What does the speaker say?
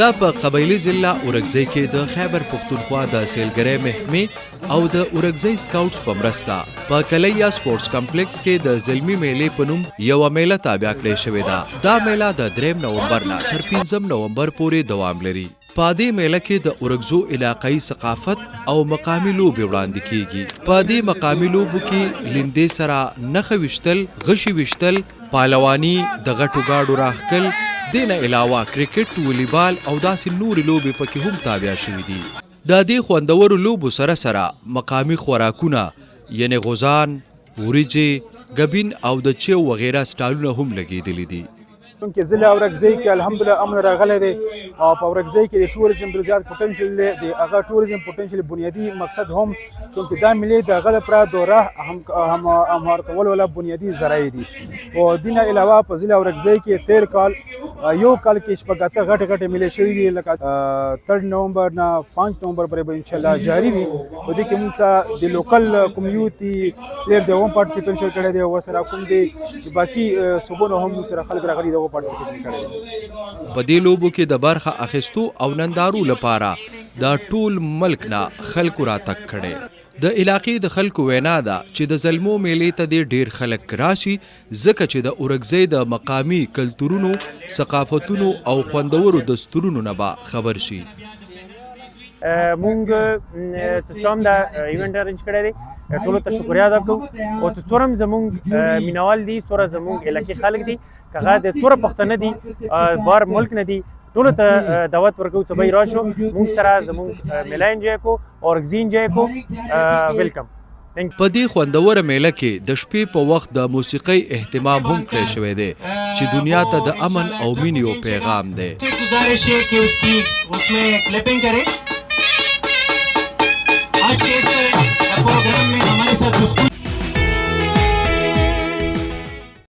دا په قبایلی ضلع اورګزۍ کې د خیبر پښتونخوا د سیلګرۍ محکمې او د اورګزۍ سکاوټس په مرسته په کلیا سپورټس کمپلیکس کې د زلمی میلې په نوم یوه میله تابع کړې شوې ده. دا میله د 3 نومبر نه تر 5 نومبر پورې دوام لري. په دې میله کې د اورګزو علاقايي ثقافت او مقامي لوبې وړاندې کیږي. په دې مقامي لوبو کې لیندې سره نښه ویشتل، غشي ویشتل، پهلواني، د غټو گاډو راښکل، دې نه علاوه کرکټ، والیبال او داسې نورې لوبې پکې هم تابع شوي دي. د دې خوندورو لوبو سره سره مقامي خوراکونه یعنې غوزان، وریجې، ګبین او د چیو وغیره سټالونه هم لګېدلي دي. چونکې ضلع اورګزۍ کې الحمدلله امن راغلی دی او په اورګزۍ کې د ټوریزم ډېر زیات پوټنشل دی. د هغه ټوریزم پوټنشل بنیادي مقصد هم چونکې دا ملي د هغه لپاره د راه هموار کولو والا بنیادي ذرایع دي. او دې نه علاوه په ضلع اورګزۍ کې تیر کال یو کال کې شپږ اته غټې ملې شوي دي، لکه 3 نومبر نه 5 نومبر پورې به انشاءالله جاري وي. په دې کې موږ سره د لوکل کمیونټي پلیئر دی هم پارټیسپیشن کړی دی، ورسره کوم دی د باقي صوبو نه هم موږ سره خلک راغلي دي پارټیسپیشن کړی دی. په دې لوبو کې د برخه اخیستو او نندارو لپاره د ټول ملک نه خلکو راتګ کړی. د علاقې د خلکو وینا ده چې د زلمو میلې ته دې ډیر خلک راشي ځکه چې د اورګزۍ د مقامي کلتورونو، ثقافتونو او خوندورو دستورونو نه به خبر شي. مونږ چې چوم دا ایونټ ارینج کړی دی ټولو ته شکریا ادا کوو او چې څوره زمونږ مینوال دي، څوره زمونږ علاقې خلک دي، که هغه د څوره پښتانه دي بار ملک نه دي، ټولو ته دعوت ورکوو چې به راشو مونږ سره زمونږ میله انجوی کو، اورګزۍ انجوی کو. ویلکم. په دې خوندوره میله کې د شپې په وخت د موسیقۍ اهتمام هم کړی شوی دی چې دنیا ته د امن او مینې پیغام دی.